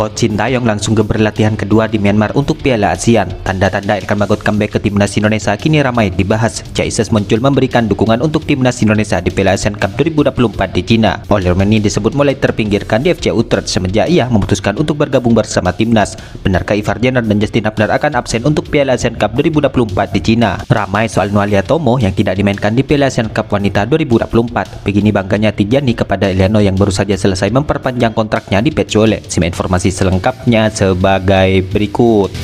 Coach Sintayong langsung ke berlatihan kedua di Myanmar untuk Piala ASEAN. Tanda-tanda Elkan Bagot comeback ke timnas Indonesia kini ramai dibahas. Jaises muncul memberikan dukungan untuk timnas Indonesia di Piala ASEAN Cup 2024 di Cina. Oliver Mendy disebut mulai terpinggirkan di FC Utrecht semenjak ia memutuskan untuk bergabung bersama timnas. Benarkah Ivar Jenner dan Justin Hubner akan absen untuk Piala ASEAN Cup 2024 di Cina? Ramai soal Nualia Tomo yang tidak dimainkan di Piala ASEAN Cup Wanita 2024. Begini bangganya Tijani kepada Eliano yang baru saja selesai memperpanjang kontraknya di Petrole. Simak informasi selengkapnya sebagai berikut.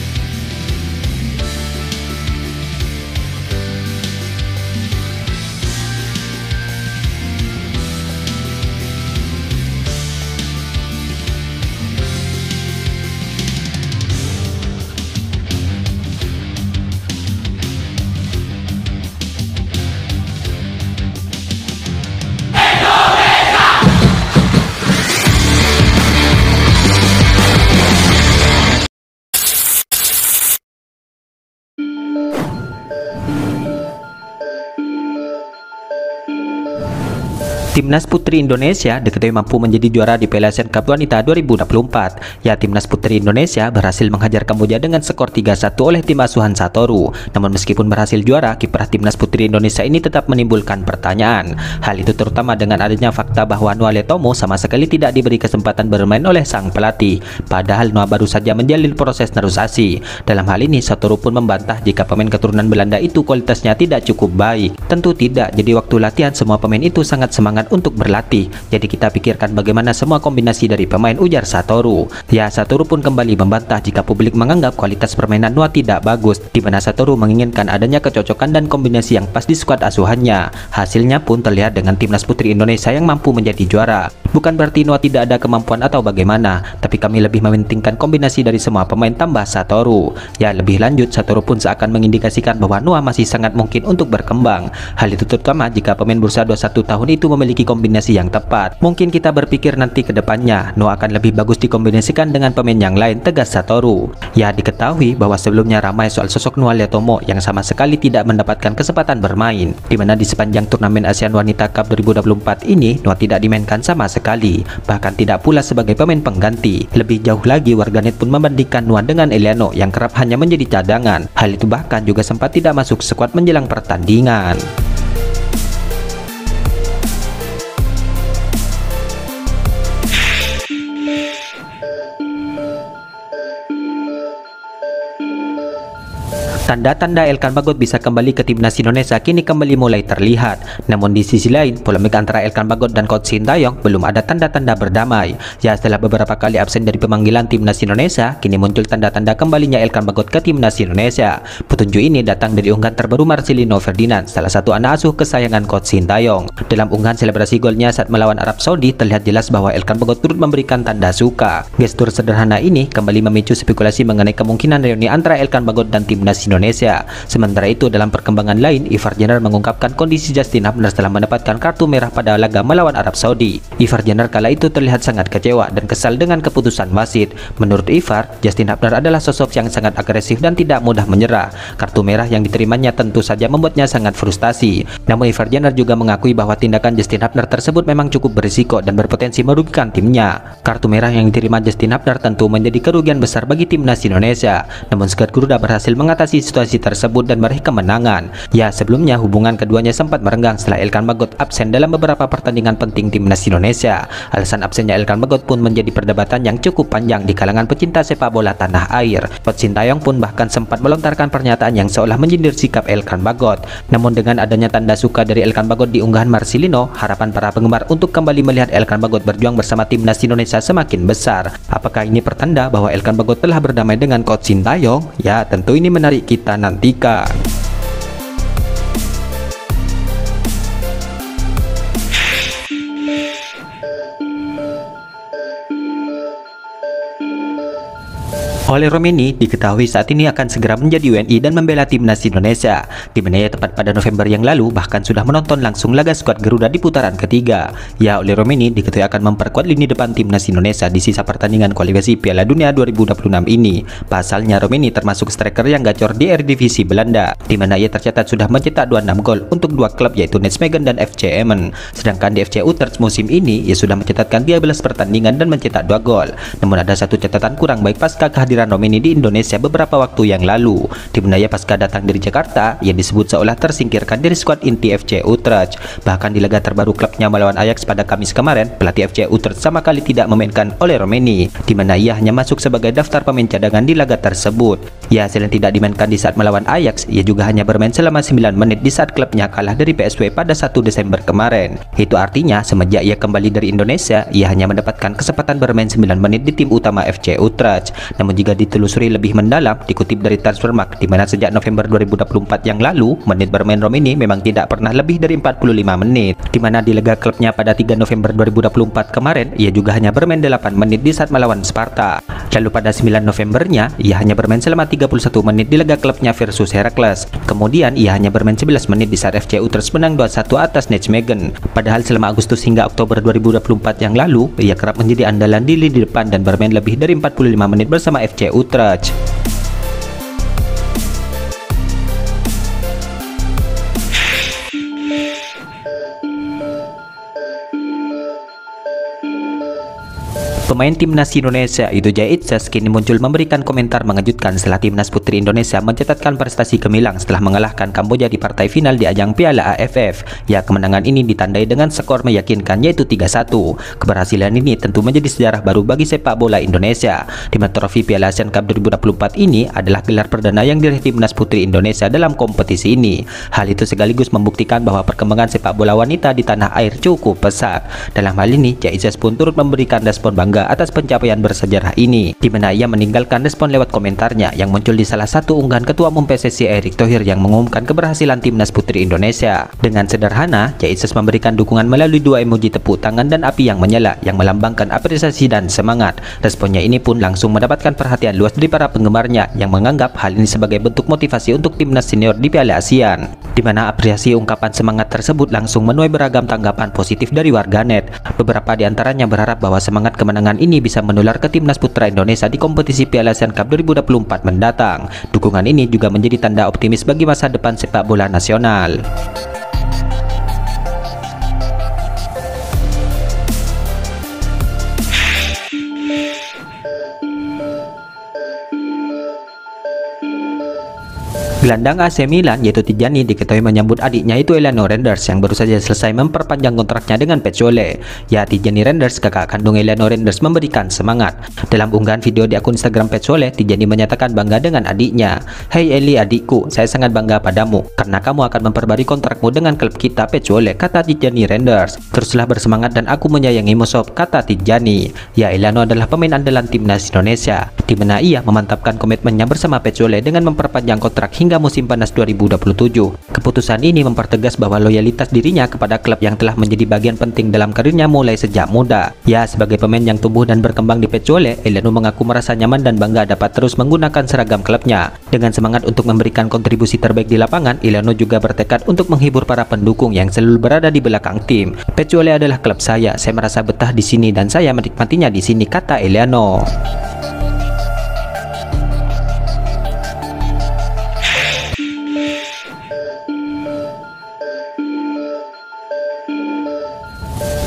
Timnas Putri Indonesia diketahui mampu menjadi juara di Piala ASEAN Cup Wanita 2024. Ya, Timnas Putri Indonesia berhasil menghajar Kamboja dengan skor 3-1 oleh tim asuhan Satoru. Namun meskipun berhasil juara, kiprah Timnas Putri Indonesia ini tetap menimbulkan pertanyaan. Hal itu terutama dengan adanya fakta bahwa Nualia Tomo sama sekali tidak diberi kesempatan bermain oleh sang pelatih. Padahal Noah baru saja menjalin proses naturalisasi. Dalam hal ini, Satoru pun membantah jika pemain keturunan Belanda itu kualitasnya tidak cukup baik. Tentu tidak, jadi waktu latihan semua pemain itu sangat semangat untuk berlatih. Jadi kita pikirkan bagaimana semua kombinasi dari pemain, ujar Satoru. Ya, Satoru pun kembali membantah jika publik menganggap kualitas permainan Noah tidak bagus, di mana Satoru menginginkan adanya kecocokan dan kombinasi yang pas di skuad asuhannya. Hasilnya pun terlihat dengan Timnas Putri Indonesia yang mampu menjadi juara. Bukan berarti Noah tidak ada kemampuan atau bagaimana, tapi kami lebih mementingkan kombinasi dari semua pemain, tambah Satoru. Ya, lebih lanjut, Satoru pun seakan mengindikasikan bahwa Noah masih sangat mungkin untuk berkembang. Hal itu terutama jika pemain berusia 21 tahun itu memiliki kombinasi yang tepat. Mungkin kita berpikir nanti ke depannya Noah akan lebih bagus dikombinasikan dengan pemain yang lain, tegas Satoru. Ya, diketahui bahwa sebelumnya ramai soal sosok Nualia Tomo yang sama sekali tidak mendapatkan kesempatan bermain, di mana di sepanjang turnamen ASEAN Wanita Cup 2024 ini Noah tidak dimainkan sama sekali, bahkan tidak pula sebagai pemain pengganti. Lebih jauh lagi, warganet pun membandingkan Noah dengan Eliano yang kerap hanya menjadi cadangan. Hal itu bahkan juga sempat tidak masuk skuad menjelang pertandingan. Tanda-tanda Elkan Bagot bisa kembali ke timnas Indonesia kini kembali mulai terlihat. Namun di sisi lain, polemik antara Elkan Bagot dan Coach Sintayong belum ada tanda-tanda berdamai. Ya, setelah beberapa kali absen dari pemanggilan timnas Indonesia, kini muncul tanda-tanda kembalinya Elkan Bagot ke timnas Indonesia. Petunjuk ini datang dari unggahan terbaru Marcelino Ferdinand, salah satu anak asuh kesayangan Coach Sintayong. Dalam unggahan selebrasi golnya saat melawan Arab Saudi, terlihat jelas bahwa Elkan Bagot turut memberikan tanda suka. Gestur sederhana ini kembali memicu spekulasi mengenai kemungkinan reuni antara Elkan Bagot dan timnas Indonesia. Sementara itu, dalam perkembangan lain, Ivar Jenner mengungkapkan kondisi Justin Hubner setelah mendapatkan kartu merah pada laga melawan Arab Saudi. Ivar Jenner kala itu terlihat sangat kecewa dan kesal dengan keputusan wasit. Menurut Ivar, Justin Hubner adalah sosok yang sangat agresif dan tidak mudah menyerah. Kartu merah yang diterimanya tentu saja membuatnya sangat frustasi. Namun Ivar Jenner juga mengakui bahwa tindakan Justin Hubner tersebut memang cukup berisiko dan berpotensi merugikan timnya. Kartu merah yang diterima Justin Hubner tentu menjadi kerugian besar bagi timnas Indonesia. Namun skuad Garuda berhasil mengatasi situasi tersebut dan meraih kemenangan. Ya, sebelumnya hubungan keduanya sempat merenggang setelah Elkan Bagot absen dalam beberapa pertandingan penting timnas Indonesia. Alasan absennya Elkan Bagot pun menjadi perdebatan yang cukup panjang di kalangan pecinta sepak bola tanah air. Coach Sintayong pun bahkan sempat melontarkan pernyataan yang seolah menyindir sikap Elkan Bagot. Namun dengan adanya tanda suka dari Elkan Bagot di unggahan Marcelino, harapan para penggemar untuk kembali melihat Elkan Bagot berjuang bersama timnas Indonesia semakin besar. Apakah ini pertanda bahwa Elkan Bagot telah berdamai dengan Coach Sintayong? Ya, tentu ini menarik kita nantikan. Oleh Romeni diketahui saat ini akan segera menjadi WNI dan membela timnas Indonesia, di mana ia tepat pada November yang lalu bahkan sudah menonton langsung laga skuad Garuda di putaran ketiga. Ya, oleh Romeni diketahui akan memperkuat lini depan timnas Indonesia di sisa pertandingan kualifikasi Piala Dunia 2026 ini. Pasalnya Romeni termasuk striker yang gacor di Eredivisie Belanda, di mana ia tercatat sudah mencetak 26 gol untuk dua klub yaitu Nijmegen dan FC Emmen. Sedangkan di FC Utrecht musim ini ia sudah mencatatkan 13 pertandingan dan mencetak 2 gol. Namun ada satu catatan kurang baik pasca kehadiran Romeni di Indonesia beberapa waktu yang lalu, di mana ia pasca datang dari Jakarta yang disebut seolah tersingkirkan dari skuad inti FC Utrecht. Bahkan di laga terbaru klubnya melawan Ajax pada Kamis kemarin, pelatih FC Utrecht sama kali tidak memainkan oleh Romeni, di mana ia hanya masuk sebagai daftar pemain cadangan di laga tersebut. Ya, selain tidak dimainkan di saat melawan Ajax, ia juga hanya bermain selama 9 menit di saat klubnya kalah dari PSW pada 1 Desember kemarin. Itu artinya semenjak ia kembali dari Indonesia, ia hanya mendapatkan kesempatan bermain 9 menit di tim utama FC Utrecht. Namun jika ditelusuri lebih mendalam, dikutip dari Transfermarkt, di mana sejak November 2024 yang lalu, menit bermain Romeni memang tidak pernah lebih dari 45 menit. Di mana di laga klubnya pada 3 November 2024 kemarin, ia juga hanya bermain 8 menit di saat melawan Sparta. Lalu pada 9 Novembernya, ia hanya bermain selama 31 menit di laga klubnya versus Heracles. Kemudian ia hanya bermain 11 menit di saat FC Utrecht menang 2-1 atas Nijmegen. Padahal selama Agustus hingga Oktober 2024 yang lalu, ia kerap menjadi andalan di lini depan dan bermain lebih dari 45 menit bersama FC Utrecht. Pemain timnas Indonesia itu Jaya Itzes kini muncul memberikan komentar mengejutkan setelah timnas putri Indonesia mencatatkan prestasi gemilang setelah mengalahkan Kamboja di partai final di ajang Piala AFF. Ya, kemenangan ini ditandai dengan skor meyakinkan yaitu 3-1. Keberhasilan ini tentu menjadi sejarah baru bagi sepak bola Indonesia, di mana trofi Piala Asian Cup 2024 ini adalah gelar perdana yang diraih timnas putri Indonesia dalam kompetisi ini. Hal itu sekaligus membuktikan bahwa perkembangan sepak bola wanita di tanah air cukup pesat. Dalam hal ini, Jaya Itzes pun turut memberikan respon bangga atas pencapaian bersejarah ini, di mana ia meninggalkan respon lewat komentarnya yang muncul di salah satu unggahan Ketua Umum PSSI Erick Thohir yang mengumumkan keberhasilan timnas putri Indonesia. Dengan sederhana, Jaya Itzes memberikan dukungan melalui 2 emoji tepuk tangan dan api yang menyala yang melambangkan apresiasi dan semangat. Responnya ini pun langsung mendapatkan perhatian luas dari para penggemarnya yang menganggap hal ini sebagai bentuk motivasi untuk timnas senior di Piala ASEAN, di mana apresiasi ungkapan semangat tersebut langsung menuai beragam tanggapan positif dari warganet. Beberapa di antaranya berharap bahwa semangat kemenangan ini bisa menular ke timnas putra Indonesia di kompetisi Piala Asian Cup 2024 mendatang. Dukungan ini juga menjadi tanda optimis bagi masa depan sepak bola nasional. Gelandang AC Milan yaitu Tijani diketahui menyambut adiknya itu Elano Renders yang baru saja selesai memperpanjang kontraknya dengan Pezzole. Ya, Tijani Renders, kakak kandung Elano Renders, memberikan semangat. Dalam unggahan video di akun Instagram Pezzole, Tijani menyatakan bangga dengan adiknya. "Hei Eli adikku, saya sangat bangga padamu karena kamu akan memperbarui kontrakmu dengan klub kita Pezzole," kata Tijani Renders. "Teruslah bersemangat dan aku menyayangimu sob," kata Tijani. Ya, Elano adalah pemain andalan timnas Indonesia, di mana ia memantapkan komitmennya bersama Pezzole dengan memperpanjang kontrak hingga musim panas 2027. Keputusan ini mempertegas bahwa loyalitas dirinya kepada klub yang telah menjadi bagian penting dalam karirnya mulai sejak muda. Ya, sebagai pemain yang tumbuh dan berkembang di Pezzole, Elano mengaku merasa nyaman dan bangga dapat terus menggunakan seragam klubnya. Dengan semangat untuk memberikan kontribusi terbaik di lapangan, Elano juga bertekad untuk menghibur para pendukung yang selalu berada di belakang tim. "Pezzole adalah klub saya merasa betah di sini dan saya menikmatinya di sini," kata Elano.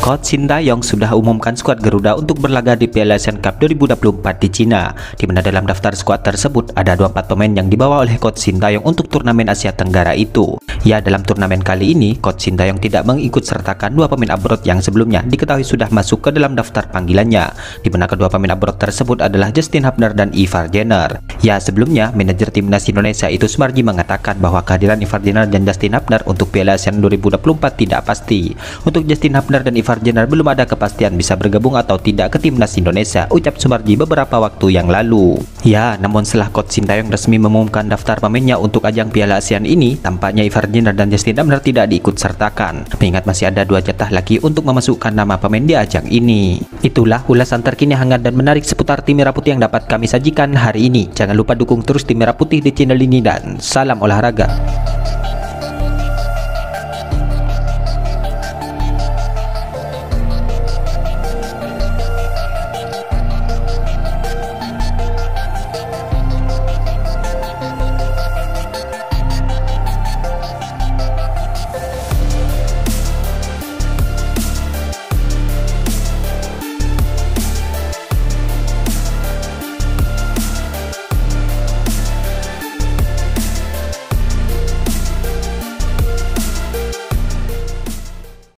Coach Sintayong sudah umumkan skuad Garuda untuk berlaga di Piala Asian Cup 2024 di Cina, di mana dalam daftar skuad tersebut ada 24 pemain yang dibawa oleh Coach Sintayong untuk turnamen Asia Tenggara itu. Ya, dalam turnamen kali ini, Coach Sintayong tidak mengikut sertakan 2 pemain abroad yang sebelumnya diketahui sudah masuk ke dalam daftar panggilannya, di mana kedua pemain abroad tersebut adalah Justin Hubner dan Ivar Jenner. Ya, sebelumnya manajer timnas Indonesia itu Sumarji mengatakan bahwa kehadiran Ivar Jenner dan Justin Hubner untuk Piala ASEAN 2024 tidak pasti. Untuk Justin Hubner dan Ivar Ivar Jenner belum ada kepastian bisa bergabung atau tidak ke timnas Indonesia, ucap Sumarji beberapa waktu yang lalu. Ya, namun setelah Coach Sintayong resmi mengumumkan daftar pemainnya untuk ajang Piala ASEAN ini, tampaknya Ivar Jenner dan Justin Damner tidak diikut sertakan, mengingat masih ada 2 jatah lagi untuk memasukkan nama pemain di ajang ini. Itulah ulasan terkini hangat dan menarik seputar tim Merah Putih yang dapat kami sajikan hari ini. Jangan lupa dukung terus tim Merah Putih di channel ini dan salam olahraga.